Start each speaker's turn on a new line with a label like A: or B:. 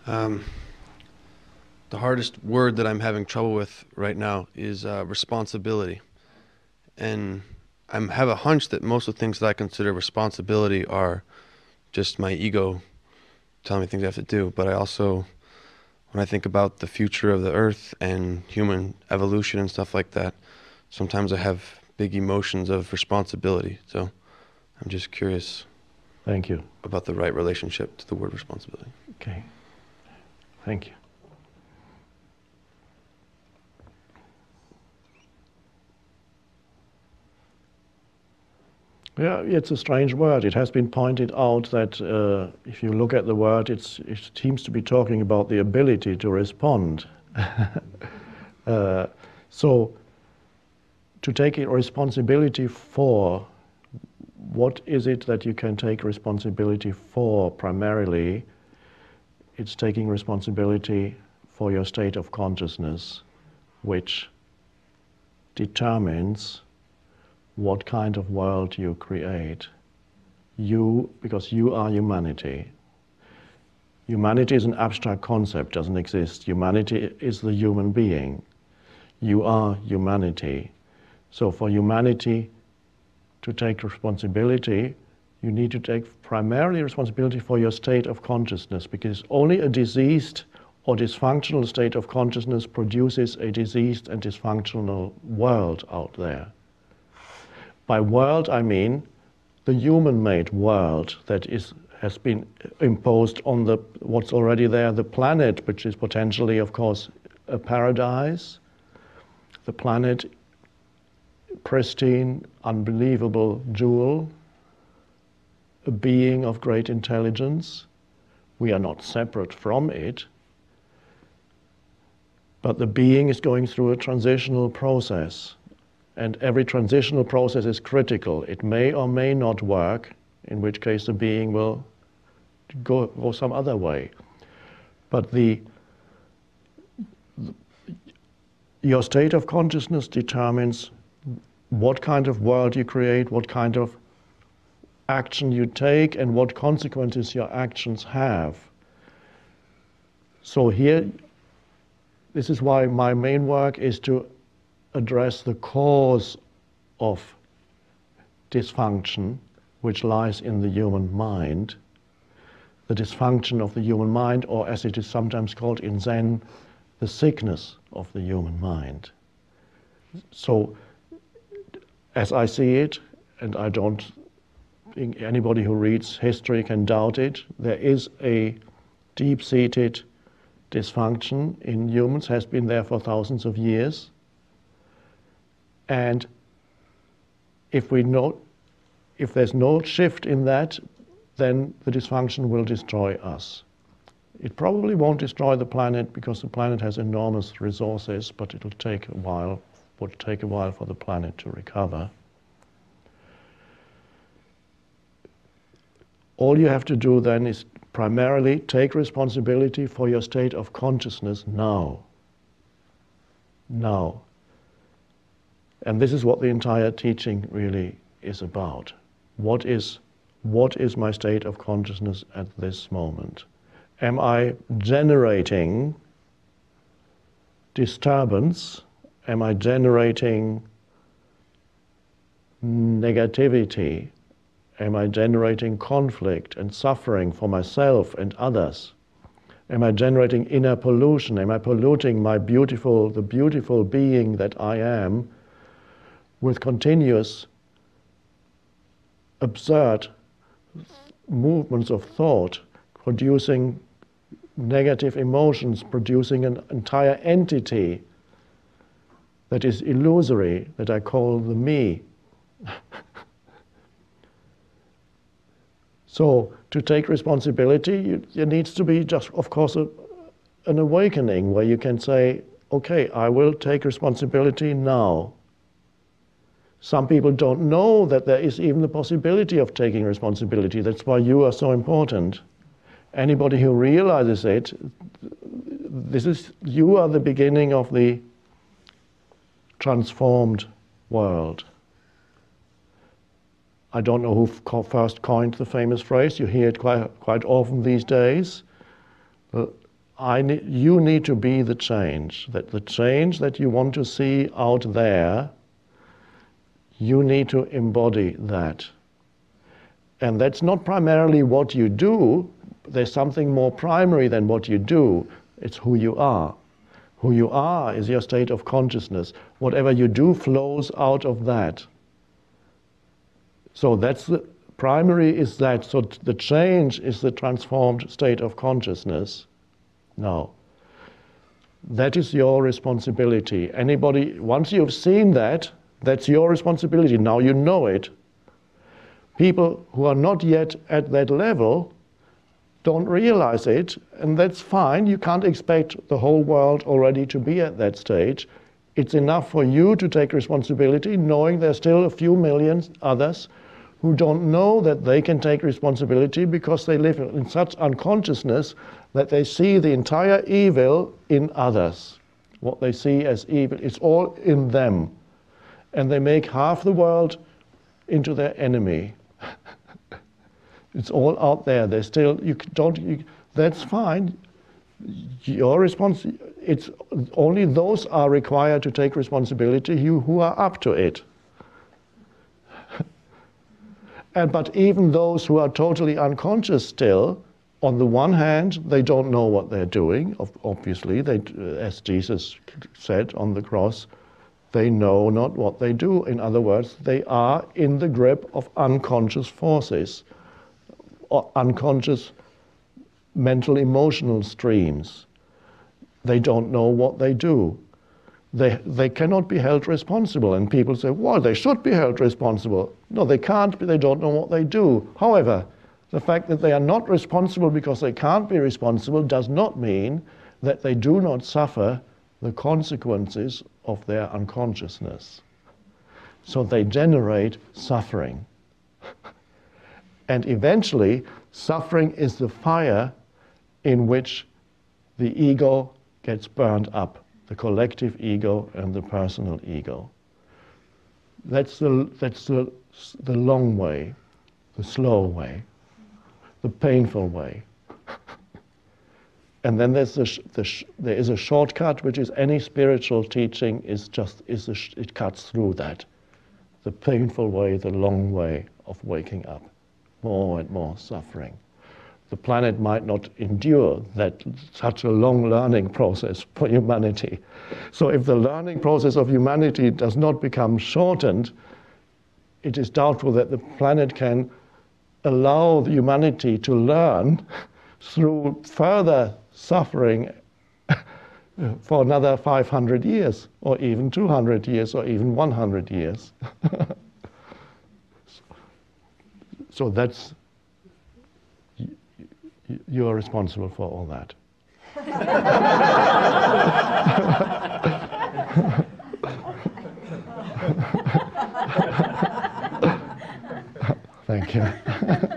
A: Um, the hardest word that I'm having trouble with right now is responsibility. And I have a hunch that most of the things that I consider responsibility are just my ego telling me things I have to do. But I also, when I think about the future of the earth and human evolution and stuff like that, sometimes I have big emotions of responsibility. So I'm just curious
B: Thank you.
A: about the right relationship to the word responsibility.
B: Okay. Thank you. Yeah, it's a strange word. It has been pointed out that if you look at the word, it seems to be talking about the ability to respond. So, to take responsibility for, what is it that you can take responsibility for primarily? It's taking responsibility for your state of consciousness, which determines what kind of world you create. Because you are humanity. Humanity is an abstract concept, doesn't exist. Humanity is the human being. You are humanity. So for humanity to take responsibility, you need to take primarily responsibility for your state of consciousness, because only a diseased or dysfunctional state of consciousness produces a diseased and dysfunctional world out there. By world, I mean the human-made world that has been imposed on what's already there, the planet, which is potentially, of course, a paradise. The planet, pristine, unbelievable jewel, a being of great intelligence. We are not separate from it, but the being is going through a transitional process. And every transitional process is critical. It may or may not work, in which case the being will go some other way. But your state of consciousness determines what kind of world you create, what kind of action you take, and what consequences your actions have. So here, this is why my main work is to address the cause of dysfunction, which lies in the human mind, the dysfunction of the human mind, or as it is sometimes called in Zen, the sickness of the human mind. So, as I see it, and I don't think anybody who reads history can doubt it, there is a deep-seated dysfunction in humans, has been there for thousands of years. And if there's no shift in that, then the dysfunction will destroy us. It probably won't destroy the planet because the planet has enormous resources, but would take a while for the planet to recover. All you have to do then is primarily take responsibility for your state of consciousness now. Now. And this is what the entire teaching really is about. What is my state of consciousness at this moment? Am I generating disturbance? Am I generating negativity? Am I generating conflict and suffering for myself and others? Am I generating inner pollution? Am I polluting the beautiful being that I am with continuous absurd movements of thought, producing negative emotions, producing an entire entity that is illusory, that I call the me. So, to take responsibility, there needs to be just, of course, an awakening where you can say, okay, I will take responsibility now. Some people don't know that there is even the possibility of taking responsibility. That's why you are so important. Anybody who realizes it, you are the beginning of the transformed world. I don't know who first coined the famous phrase. You hear it quite often these days. you need to be the change. That the change that you want to see out there, you need to embody that. And that's not primarily what you do. There's something more primary than what you do. It's who you are. Who you are is your state of consciousness. Whatever you do flows out of that. So that's the primary is that. So the change is the transformed state of consciousness. Now, that is your responsibility. Anybody, once you've seen that, that's your responsibility. Now you know it. People who are not yet at that level don't realize it, and that's fine. You can't expect the whole world already to be at that stage. It's enough for you to take responsibility, knowing there's still a few million others who don't know that they can take responsibility because they live in such unconsciousness that they see the entire evil in others. What they see as evil, it's all in them. And they make half the world into their enemy. It's all out there. They still, that's fine. Your response, it's only those are required to take responsibility who are up to it. But even those who are totally unconscious still, on the one hand, they don't know what they're doing. Obviously, as Jesus said on the cross, they know not what they do. In other words, they are in the grip of unconscious forces, or unconscious mental emotional streams. They don't know what they do. They cannot be held responsible. And people say, well, they should be held responsible. No, they can't, but they don't know what they do. However, the fact that they are not responsible because they can't be responsible does not mean that they do not suffer the consequences of their unconsciousness. So they generate suffering. And eventually, suffering is the fire in which the ego gets burned up, the collective ego and the personal ego. That's the long way, the slow way, the painful way. And then there is a shortcut, which is any spiritual teaching it cuts through that. The painful way, the long way of waking up. More and more suffering. The planet might not endure such a long learning process for humanity. So if the learning process of humanity does not become shortened, it is doubtful that the planet can allow the humanity to learn through further suffering for another 500 years, or even 200 years, or even 100 years. So that's, you're responsible for all that. Thank you.